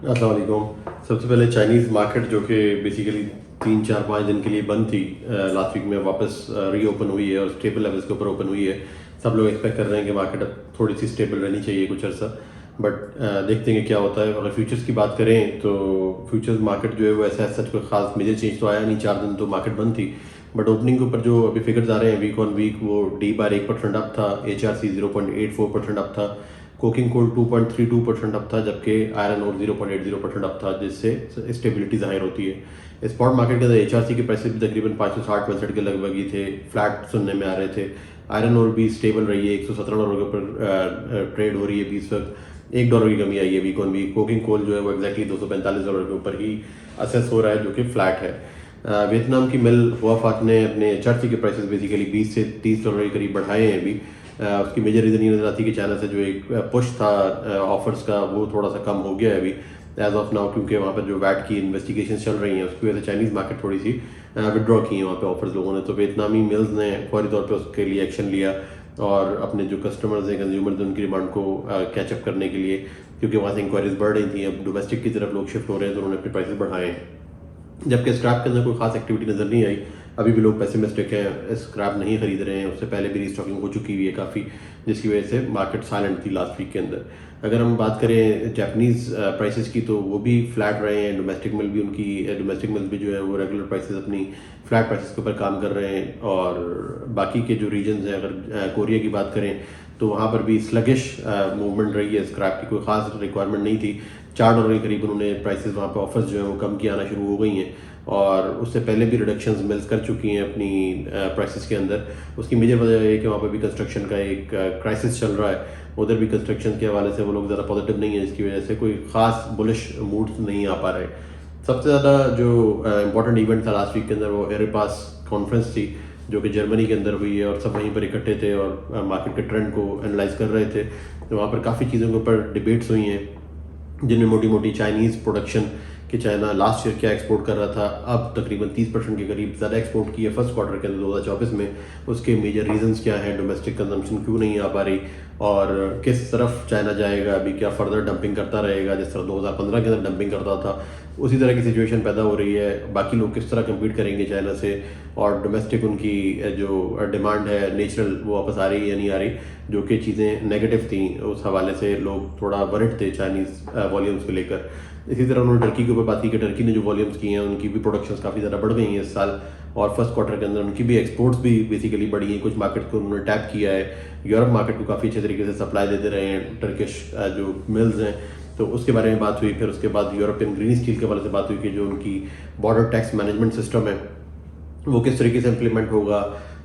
अस्सलाम वालेकुम। सबसे पहले चाइनीज़ मार्केट जो कि बेसिकली 3 4 5 दिन के लिए बंद थी, लास्ट वीक में वापस रीओपन हुई है और स्टेबल लेवल्स के ऊपर ओपन हुई है। सब लोग एक्सपेक्ट कर रहे हैं कि मार्केट अब थोड़ी सी स्टेबल रहनी चाहिए कुछ अर्सा, बट देखते हैं कि क्या होता है। अगर फ्यूचर्स की बात करें तो फ्यूचर्स मार्केट जो है वो ऐसा सच कोई खास मेजर चेंज तो आया नहीं। 4 दिन तो मार्केट बंद थी, बट ओपनिंग के ऊपर जो अभी फिगर्स आ रहे हैं वीक ऑन वीक, वो डी बार 1% अप था, HRC 0.84% अप था, कोकिंग कोल 2.32% अप था, जबकि आयरन और 0.80% अप था, जिससे स्टेबिलिटी जाहिर होती है। स्पॉट मार्केट के अंदर HRC के प्राइसेस भी तकरीबन 560 के लगभग ही थे, फ्लैट सुनने में आ रहे थे। आयरन और भी स्टेबल रही है, $117 के ऊपर ट्रेड हो रही है। 20 वक्त $1 की कमी आई है week on week. Coking coal जो है वो एग्जैक्टली $245 के ऊपर ही असेस हो रहा है, जो कि फ्लैट है। वियतनाम की मिल हुआफात ने अपने HRC के प्राइसेस बेसिकली $20 से $30 के करीब बढ़ाए हैं अभी। उसकी मेजर रीज़न ये नज़र आती है कि चाइना से जो एक पुश था ऑफर्स का, वो थोड़ा सा कम हो गया है अभी एज ऑफ नाउ, क्योंकि वहाँ पर जो वैट की इन्वेस्टिगेशन चल रही हैं उसकी वजह से चाइनीज़ मार्केट थोड़ी सी विड्रॉ की है वहाँ पे ऑफर्स लोगों ने। तो वियतनामी मिल्स ने फौरी तौर पे उसके लिए एक्शन लिया और अपने जो कस्टमर्स हैं, कंज्यूमर्स हैं, उनकी डिमांड को कैचअप करने के लिए, क्योंकि वहाँ से इंक्वायरीज बढ़ रही थी, अब डोमेस्टिक की तरफ लोग शिफ्ट हो रहे हैं, तो उन्होंने अपने प्राइसेस बढ़ाए हैं। जबकि स्क्रैप के अंदर कोई खास एक्टिविटी नज़र नहीं आई। अभी भी लोग पेसिमिस्टिक हैं, स्क्रैप नहीं खरीद रहे हैं। उससे पहले भी रीस्टॉकिंग हो चुकी हुई है काफ़ी, जिसकी वजह से मार्केट साइलेंट थी लास्ट वीक के अंदर। अगर हम बात करें जापानीज़ प्राइसेस की, तो वो भी फ्लैट रहे हैं। डोमेस्टिक मिल भी उनकी डोमेस्टिक मिल्स भी जो है वो रेगुलर प्राइसेस अपनी फ्लैट प्राइसेस के ऊपर काम कर रहे हैं। और बाकी के जो रीजन्स हैं, अगर कोरिया की बात करें तो वहाँ पर भी स्लगिश मूवमेंट रही है। स्क्रैप की कोई खास रिक्वायरमेंट नहीं थी। $4 के करीब उन्होंने प्राइसेस वहाँ पे ऑफर्स जो है वो कम किया आना शुरू हो गई हैं, और उससे पहले भी रिडक्शंस मिल्स कर चुकी हैं अपनी प्राइसेस के अंदर। उसकी मेजर वजह ये है कि वहाँ पर भी कंस्ट्रक्शन का एक क्राइसिस चल रहा है। उधर भी कंस्ट्रक्शन के हवाले से वो लोग ज़्यादा पॉजिटिव नहीं है, जिसकी वजह से कोई खास बुलिश मूड्स नहीं आ पा रहे। सबसे ज़्यादा जो इम्पोर्टेंट इवेंट था लास्ट वीक के अंदर, वो एयरपास कॉन्फ्रेंस थी, जो कि जर्मनी के अंदर हुई है, और सब वहीं पर इकट्ठे थे और मार्केट के ट्रेंड को एनालाइज कर रहे थे। तो वहाँ पर काफ़ी चीज़ों के ऊपर डिबेट्स हुई हैं, जिनमें मोटी मोटी चाइनीज़ प्रोडक्शन कि चाइना लास्ट ईयर क्या एक्सपोर्ट कर रहा था, अब तकरीबन 30% के करीब ज़्यादा एक्सपोर्ट किया फर्स्ट क्वार्टर के अंदर 2024 में। उसके मेजर रीजंस क्या हैं, डोमेस्टिक कंजम्पशन क्यों नहीं आ पा रही, और किस तरफ चाइना जाएगा, अभी क्या फर्दर डंपिंग करता रहेगा, जिस तरह 2015 के अंदर डंपिंग करता था, उसी तरह की सिचुएशन पैदा हो रही है। बाकी लोग किस तरह कम्पीट करेंगे चाइना से, और डोमेस्टिक उनकी जो डिमांड है नेचुरल, वो वापस आ रही है या नहीं आ रही, जो कि चीज़ें नेगेटिव थी। उस हवाले से लोग थोड़ा वरिड थे चाइनीज़ वॉल्यूम्स को लेकर। इसी तरह उन्होंने टर्की के ऊपर बात की कि टर्की ने जो वॉल्यूम्स की हैं उनकी भी प्रोडक्शंस काफ़ी ज़्यादा बढ़ गई हैं इस साल, और फर्स्ट क्वार्टर के अंदर उनकी भी एक्सपोर्ट्स भी बेसिकली बढ़ी हैं। कुछ मार्केट को उन्होंने टैप किया है, यूरोप मार्केट को काफ़ी अच्छे तरीके से सप्लाई देते रहे हैं टर्किश जो मिल्स हैं, तो उसके बारे में बात हुई। फिर उसके बाद यूरोपियन ग्रीन स्टील के बारे से बात हुई कि जो उनकी बॉर्डर टैक्स मैनेजमेंट सिस्टम है वो किस तरीके से इम्प्लीमेंट होगा।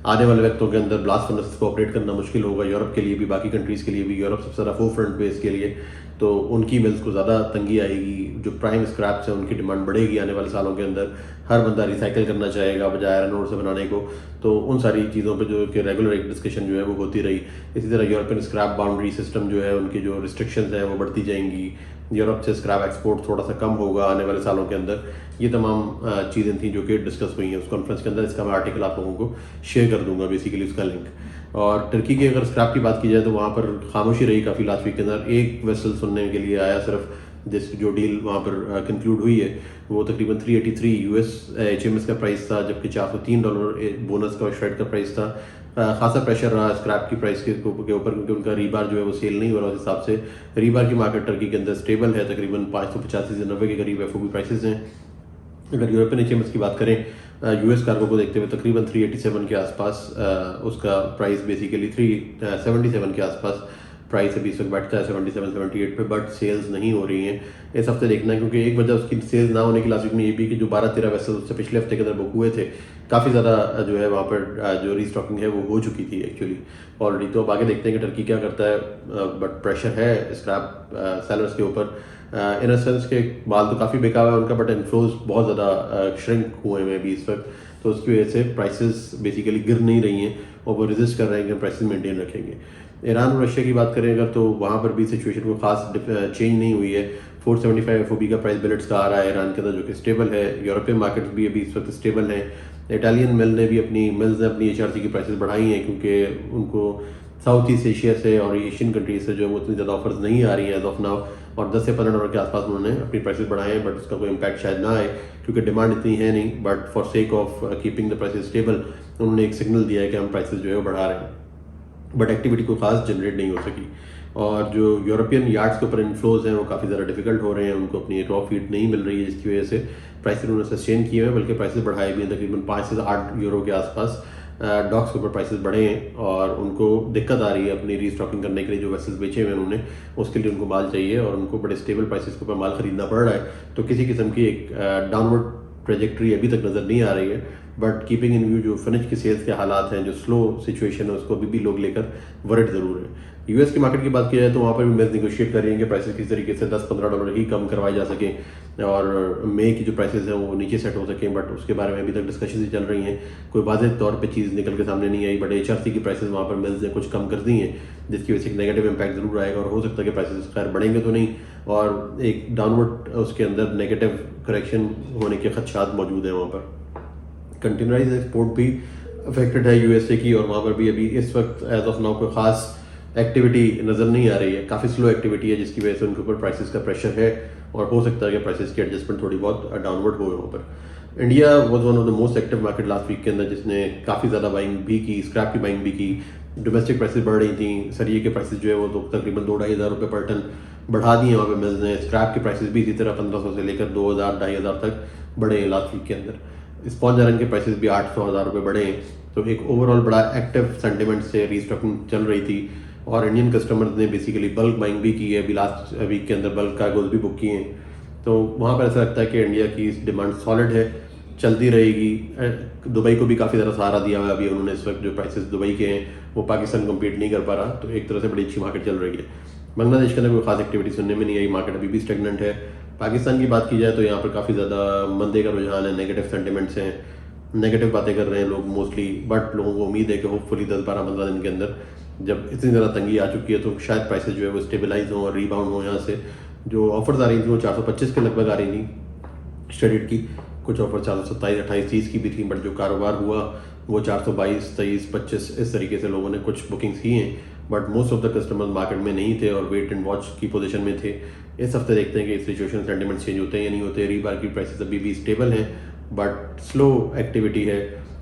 आने वाले वक्तों के अंदर ब्लास्ट फर्नेस को ऑपरेट करना मुश्किल होगा यूरोप के लिए भी, बाकी कंट्रीज़ के लिए भी। यूरोप सबसे ज़्यादा फोरफ्रंट पे इसके लिए, तो उनकी मिल्स को ज़्यादा तंगी आएगी। जो प्राइम स्क्रैप्स हैं उनकी डिमांड बढ़ेगी आने वाले सालों के अंदर। हर बंदा रिसाइकिल करना चाहेगा बजाय आयरन ओर से बनाने को। तो उन सारी चीज़ों पे जो कि रेगुलर एक डिस्कशन जो है वो होती रही। इसी तरह यूरोपियन स्क्रैप बाउंड्री सिस्टम जो है, उनकी जो रिस्ट्रिक्शंस हैं वो बढ़ती जाएंगी। यूरोप से स्क्रैप एक्सपोर्ट थोड़ा सा कम होगा आने वाले सालों के अंदर। ये तमाम चीज़ें थी जो कि डिस्कस हुई हैं उस कॉन्फ्रेंस के अंदर। इसका मैं आर्टिकल आप लोगों को शेयर कर दूंगा, बेसिकली उसका लिंक। और टर्की की अगर स्क्रैप की बात की जाए तो वहाँ पर खामोशी रही काफ़ी लास्ट वीक के अंदर। एक वेसल सुनने के लिए आया सिर्फ, जिस जो डील वहाँ पर कंक्लूड हुई है वो तकरीबन $383 HMS का प्राइस था, जबकि $403 बोनस का और श्रेड का प्राइस था। खासा प्रेशर रहा स्क्रैप की प्राइस के ऊपर, क्योंकि उनका रीबार जो है वो सेल नहीं हो रहा। उस हिसाब से रीबार की मार्केट टर्की के अंदर स्टेबल है, तकरीबन 585 से 90 के करीब FOB प्राइसेस हैं। अगर यूरोपियन HMS की बात करें, US कार्गो को देखते हुए तकरीबन 387 के आसपास उसका प्राइस, बेसिकली 377 के आसपास प्राइस अभी इस वक्त बैठता है 77-78 पे, बट सेल्स नहीं हो रही हैं इस हफ्ते। देखना है, क्योंकि एक वजह उसकी सेल्स ना होने की लास्ट वीक में ये भी कि जो 12-13 वेसल उससे पिछले हफ्ते के अंदर बुक हुए थे, काफ़ी ज़्यादा जो है वहाँ पर जो रीस्टॉकिंग है वो हो चुकी थी एक्चुअली ऑलरेडी। तो अब आगे देखते हैं कि टर्की क्या करता है, बट प्रेशर है स्क्रैप सेलर्स के ऊपर। इन अ सेंस के माल तो काफ़ी बेकार है उनका, बट इनफ्लोज बहुत ज़्यादा श्रिंक हुए हैं अभी इस वक्त, तो उसकी वजह से प्राइसेस बेसिकली गिर नहीं रही हैं और वो रेजिस्ट कर रहे हैं कि प्राइसेस मेंटेन रखेंगे। ईरान और रशिया की बात करें अगर, तो वहाँ पर भी सिचुएशन को खास चेंज नहीं हुई है। 475 FOB का प्राइस बिलेट्स का आ रहा है ईरान के अंदर, जो कि स्टेबल है। यूरोपियन मार्केट्स भी अभी इस वक्त स्टेबल हैं। इटालियन मिल ने भी अपनी HRC की प्राइसेस बढ़ाई हैं, क्योंकि उनको साउथ ईस्ट एशिया से और एशियन कंट्रीज से जो है वो उतनी ज़्यादा ऑफर्स नहीं आ रही हैं एज ऑफ नाउ, और 10 से 15 डॉलर के आसपास उन्होंने अपनी प्राइसेस बढ़ाए हैं, बट उसका कोई इम्पैक्ट शायद ना आए क्योंकि डिमांड इतनी है नहीं। But for sake of keeping the prices stable उन्होंने एक सिग्नल दिया है कि हम प्राइसेस जो है वो बढ़ा रहे हैं, बट एक्टिविटी को खास जनरेट नहीं हो सकी। और जो यूरोपियन यार्ड्स के ऊपर इन्फ्लोज हैं वो काफ़ी ज़्यादा डिफिकल्ट हो रहे हैं, उनको अपनी रॉ फीड नहीं मिल रही है, जिसकी वजह से प्राइसेस उन्होंने सस्टेन किए हैं, बल्कि प्राइसेस बढ़ाए भी हैं, तकरीबन 5 से 8 यूरो के आसपास डॉक्स के ऊपर प्राइसेस बढ़े हैं, और उनको दिक्कत आ रही है अपनी रीस्टॉकिंग करने के लिए। जो वेसल्स बेचे हुए हैं उन्होंने, उसके लिए उनको माल चाहिए और उनको बड़े स्टेबल प्राइसेस के ऊपर माल खरीदना पड़ रहा है। तो किसी किस्म की एक डाउनवर्ड ट्रेजेक्ट्री अभी तक नज़र नहीं आ रही है, बट कीपिंग इन व्यू जो फिनिश की सेल्स के हालात हैं, जो स्लो सिचुएशन है, उसको अभी भी लोग लेकर वरिड ज़रूर है। यूएस की मार्केट की बात की जाए तो वहाँ पर भी मिल्स निगोशिएट कर रही हैं कि प्राइसेस किस तरीके से 10-15 डॉलर ही कम करवाए जा सकें और मई की जो प्राइसेस हैं वो नीचे सेट हो सकें, बट उसके बारे में अभी तक डिस्कशन ही चल रही हैं। कोई वाज़ेह तौर पे चीज़ निकल के सामने नहीं आई, बट HRC की प्राइसेस वहाँ पर मिल्स ने कुछ कम कर दी हैं, जिसकी वजह से एक नेगेटिव इम्पैक्ट ज़रूर आएगा, और हो सकता है कि प्राइसेस खैर बढ़ेंगे तो नहीं, और एक डाउनवर्ड उसके अंदर नेगेटिव करेक्शन होने के खदशात मौजूद हैं वहाँ पर। कंटेनराइज एक्सपोर्ट भी अफेक्टेड है यूएसए की, और वहाँ पर भी अभी इस वक्त एज ऑफ नाउ कोई ख़ास एक्टिविटी नज़र नहीं आ रही है, काफ़ी स्लो एक्टिविटी है, जिसकी वजह से उनके ऊपर प्राइसेस का प्रेशर है, और हो सकता है कि प्राइसेस की एडजस्टमेंट थोड़ी बहुत डाउनवर्ड हो वहाँ पर। India was one of the most active market last week के अंदर, जिसने काफ़ी ज़्यादा बाइंग भी की, स्क्रैप की बाइंग भी की, डोमेस्टिक प्राइसेस बढ़ रही थी, सरिये के प्राइसेस जो है वो तो तकरीबन 2-2.5 हज़ार रुपये पर टन बढ़ा दिए वहाँ पे मिल्स ने। स्क्रैप की प्राइसेस भी इसी तरह 1500 से लेकर 2000-2500 तक बढ़े हैं लास्ट वीक के अंदर। स्पॉन्ज आयरन के प्राइसेस भी 800,000 रुपये बढ़े हैं। तो एक ओवरऑल बड़ा एक्टिव सेंटिमेंट से रीस्टॉकिंग चल रही थी, और इंडियन कस्टमर्स ने बेसिकली बल्क बाइंग भी की है, अभी लास्ट वीक के अंदर बल्क कार्गोज भी बुक किए हैं। तो वहाँ पर ऐसा लगता है कि इंडिया की डिमांड सॉलिड है, चलती रहेगी। दुबई को भी काफ़ी ज़्यादा सहारा दिया हुआ है अभी उन्होंने, इस वक्त जो प्राइसेस दुबई के हैं वो पाकिस्तान कम्पीट नहीं कर पा रहा, तो एक तरह से बड़ी अच्छी मार्केट चल रही है। बांग्लादेश के अंदर कोई खास एक्टिविटी सुनने में नहीं आई, मार्केट अभी भी स्टेगनेंट है। पाकिस्तान की बात की जाए तो यहाँ पर काफ़ी ज़्यादा मंदे का रुझान है, नेगेटिव सेंटिमेंट्स हैं, नेगेटिव बातें कर रहे हैं लोग मोस्टली, बट लोगों को उम्मीद है कि होपफुली 10-12-15 दिन के अंदर जब इतनी ज़्यादा तंगी आ चुकी है तो शायद प्राइसेस जो है वो स्टेबलाइज हों और रीबाउंड हों। यहाँ से जो ऑफर्स आ रही थी वो 425 के लगभग आ रही थी स्ट्रेडिट की, कुछ ऑफर 427, 28, 30 की भी थी, बट जो कारोबार हुआ वो 422, 23, 25 इस तरीके से लोगों ने कुछ बुकिंग्स की हैं, but most of the customers market में नहीं थे और वेट एंड वॉच की पोजीशन में थे। इस हफ्ते देखते हैं कि सिचुएशन सेंटिमेंट चेंज होते हैं या नहीं होते। रीबार की प्राइसेस अभी भी स्टेबल हैं, बट स्लो एक्टिविटी है,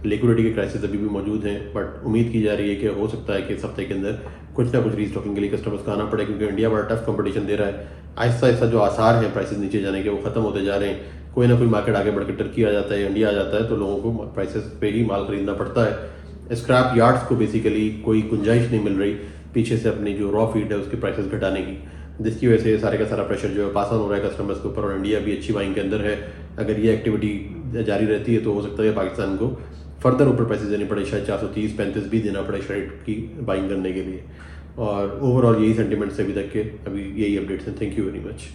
लिक्विडिटी के क्राइसिस अभी भी मौजूद हैं, बट उम्मीद की जा रही है कि हो सकता है कि इस हफ्ते के अंदर कुछ ना कुछ रीस्टॉकिंग के लिए कस्टमर्स का आना पड़े, क्योंकि इंडिया बड़ा टफ कंपटीशन दे रहा है। आहिस्ता आहिस्ता जो आसार हैं प्राइसेस नीचे जाने के वो खत्म होते जा रहे हैं। कोई ना कोई मार्केट आगे बढ़कर टर्की आ जाता है, इंडिया आ जाता है, तो लोगों को प्राइसेस पे ही माल खरीदना पड़ता है। स्क्रैप यार्ड्स को बेसिकली कोई गुंजाइश नहीं मिल रही पीछे से अपनी जो रॉ फीड है उसके प्राइसेस घटाने की, जिसकी वजह से सारे का सारा प्रेशर जो है पास ऑन हो रहा है कस्टमर्स के ऊपर, और इंडिया भी अच्छी बाइंग के अंदर है। अगर ये एक्टिविटी जारी रहती है तो हो सकता है पाकिस्तान को फर्दर ऊपर पैसे देने पड़े, शायद 430-35 भी देना पड़े शर्ट की बाइंग करने के लिए। और ओवरऑल यही सेंटिमेंट्स अभी तक के, अभी यही अपडेट्स हैं। Thank you very much.